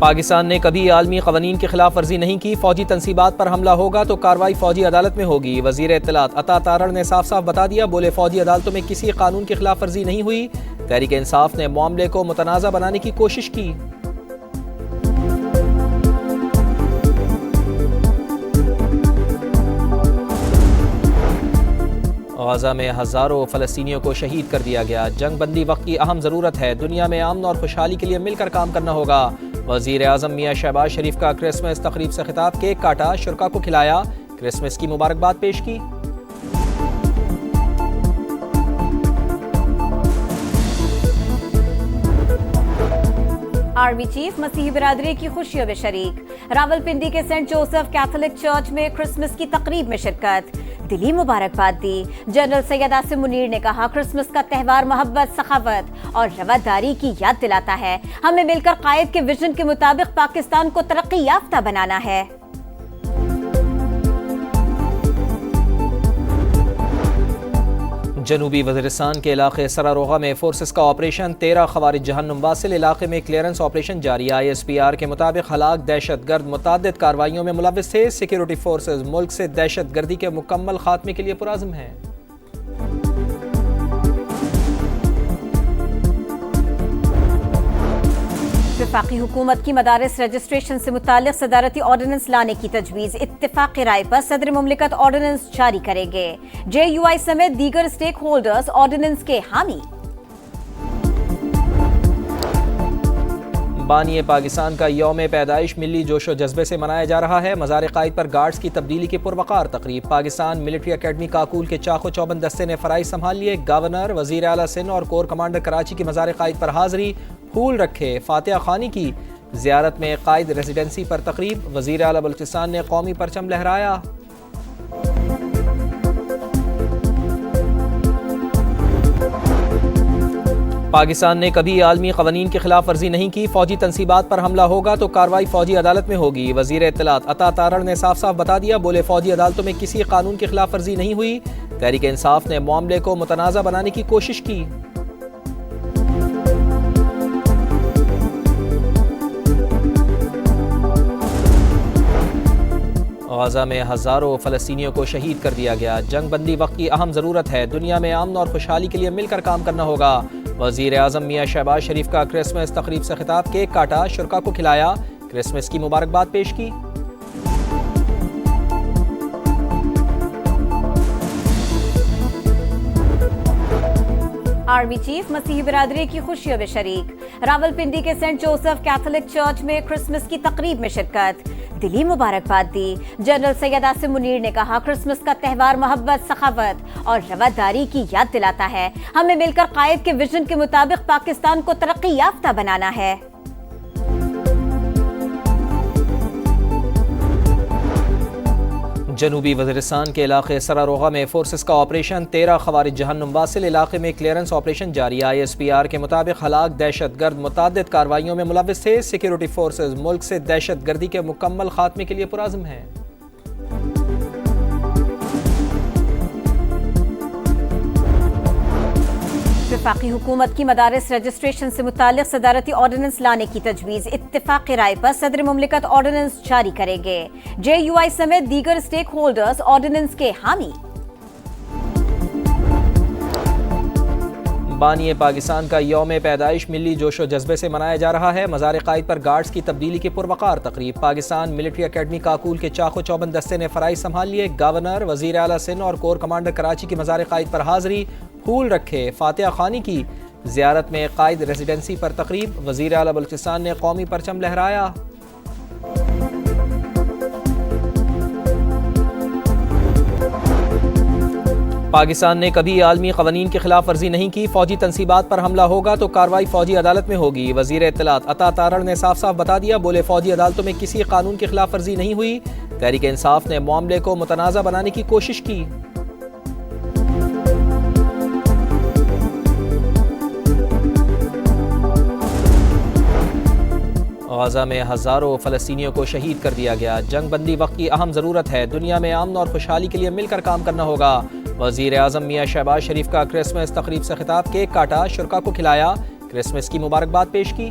پاکستان نے کبھی عالمی قوانین کی خلاف ورزی نہیں کی، فوجی تنصیبات پر حملہ ہوگا تو کارروائی فوجی عدالت میں ہوگی۔ وزیر اطلاعات عطا تارڑ نے صاف صاف بتا دیا، بولے فوجی عدالتوں میں کسی قانون کی خلاف ورزی نہیں ہوئی۔ تحریک انصاف نے معاملے کو متنازع بنانے کی کوشش کی۔ غزہ میں ہزاروں فلسطینیوں کو شہید کر دیا گیا۔ جنگ بندی وقت کی اہم ضرورت ہے، دنیا میں امن اور خوشحالی کے لیے مل کر کام کرنا ہوگا۔ وزیر اعظم میاں شہباز شریف کا کرسمس تقریب سے خطاب، کیک کاٹا، شرکاء کو کھلایا، کرسمس کی مبارکباد پیش کی۔ آرمی چیف مسیحی برادری کی خوشیوں میں شریک، راولپنڈی کے سینٹ جوزف کیتھولک چرچ میں کرسمس کی تقریب میں شرکت، دلی مبارکباد دی۔ جنرل سید عاصم منیر نے کہا، کرسمس کا تہوار محبت، سخاوت اور رواداری کی یاد دلاتا ہے۔ ہمیں مل کر قائد کے ویژن کے مطابق پاکستان کو ترقی یافتہ بنانا ہے۔ جنوبی وزیرستان کے علاقے سراروغہ میں فورسز کا آپریشن، 13 خوارج جہنم واصل، علاقے میں کلیئرنس آپریشن جاری۔ ISPR کے مطابق ہلاک دہشت گرد متعدد کارروائیوں میں ملوث تھے۔ سیکیورٹی فورسز ملک سے دہشت گردی کے مکمل خاتمے کے لیے پرعزم ہیں۔ وفاقی حکومت کی مدارس رجسٹریشن سے متعلق صدارتی آرڈیننس لانے کی تجویز، اتفاق رائے پر صدر مملکت آرڈیننس جاری کریں گے۔ JUI سمیت دیگر اسٹیک ہولڈرز آرڈیننس کے حامی۔ بانی پاکستان کا یوم پیدائش ملی جوش و جذبے سے منایا جا رہا ہے۔ مزار قائد پر گارڈز کی تبدیلی کی پروقار تقریب، پاکستان ملٹری اکیڈمی کاکول کے چاق و چوبند دستے نے فرائض سنبھال لیے۔ گورنر، وزیر اعلیٰ سندھ اور کور کمانڈر کراچی کی مزار قائد پر حاضری، پھول رکھے، فاتحہ خوانی کی۔ زیارت میں قائد ریزیڈنسی پر تقریب، وزیر اعلیٰ بلوچستان نے قومی پرچم لہرایا۔ پاکستان نے کبھی عالمی قوانین کی خلاف ورزی نہیں کی، فوجی تنصیبات پر حملہ ہوگا تو کارروائی فوجی عدالت میں ہوگی۔ وزیر اطلاعات عطا تارڑ نے صاف صاف بتا دیا، بولے فوجی عدالتوں میں کسی قانون کی خلاف ورزی نہیں ہوئی۔ تحریک انصاف نے معاملے کو متنازع بنانے کی کوشش کی۔ غزہ میں ہزاروں فلسطینیوں کو شہید کر دیا گیا۔ جنگ بندی وقت کی اہم ضرورت ہے، دنیا میں امن اور خوشحالی کے لیے مل کر کام کرنا ہوگا۔ وزیر اعظم میاں شہباز شریف کا کرسمس تقریب سے خطاب، کیک کاٹا، شرکاء کو کھلایا، کرسمس کی مبارکباد پیش کی۔ آرمی چیف مسیحی برادری کی خوشیوں میں شریک، راولپنڈی کے سینٹ جوزف کیتھولک چرچ میں کرسمس کی تقریب میں شرکت، دلی مبارکباد دی۔ جنرل سید عاصم منیر نے کہا، کرسمس کا تہوار محبت، سخاوت اور رواداری کی یاد دلاتا ہے۔ ہمیں مل کر قائد کے ویژن کے مطابق پاکستان کو ترقی یافتہ بنانا ہے۔ جنوبی وزیرستان کے علاقے سراروغہ میں فورسز کا آپریشن، 13 خوارج جہنم واصل، علاقے میں کلیئرنس آپریشن جاری۔ ISPR کے مطابق ہلاک دہشت گرد متعدد کارروائیوں میں ملوث تھے۔ سیکیورٹی فورسز ملک سے دہشت گردی کے مکمل خاتمے کے لیے پرعزم ہیں۔ وفاقی حکومت کی مدارس رجسٹریشن سے متعلق صدارتی آرڈیننس لانے کی تجویز، اتفاق رائے پر صدر مملکت آرڈیننس جاری کریں گے۔ JUI سمیت دیگر اسٹیک ہولڈرز آرڈیننس کے حامی۔ بانی پاکستان کا یوم پیدائش ملی جوش و جذبے سے منایا جا رہا ہے۔ مزار قائد پر گارڈز کی تبدیلی کی پروقار تقریب، پاکستان ملٹری اکیڈمی کاکول کے چاق و چوبند دستے نے فرائض سنبھال لیے۔ گورنر، وزیر اعلیٰ سندھ اور کور کمانڈر کراچی کی مزار قائد پر حاضری، پھول رکھے، فاتحہ خوانی کی۔ زیارت میں قائد ریزیڈنسی پر تقریب، وزیر اعلیٰ بلوچستان نے قومی پرچم لہرایا۔ پاکستان نے کبھی عالمی قوانین کی خلاف ورزی نہیں کی، فوجی تنصیبات پر حملہ ہوگا تو کارروائی فوجی عدالت میں ہوگی۔ وزیر اطلاعات عطا تارڑ نے صاف صاف بتا دیا، بولے فوجی عدالتوں میں کسی قانون کی خلاف ورزی نہیں ہوئی۔ تحریک انصاف نے معاملے کو متنازع بنانے کی کوشش کی۔ غزہ میں ہزاروں فلسطینیوں کو شہید کر دیا گیا۔ جنگ بندی وقت کی اہم ضرورت ہے، دنیا میں امن اور خوشحالی کے لیے مل کر کام کرنا ہوگا۔ وزیر اعظم میاں شہباز شریف کا کرسمس تقریب سے خطاب، کیک کاٹا، شرکاء کو کھلایا، کرسمس کی مبارکباد پیش کی۔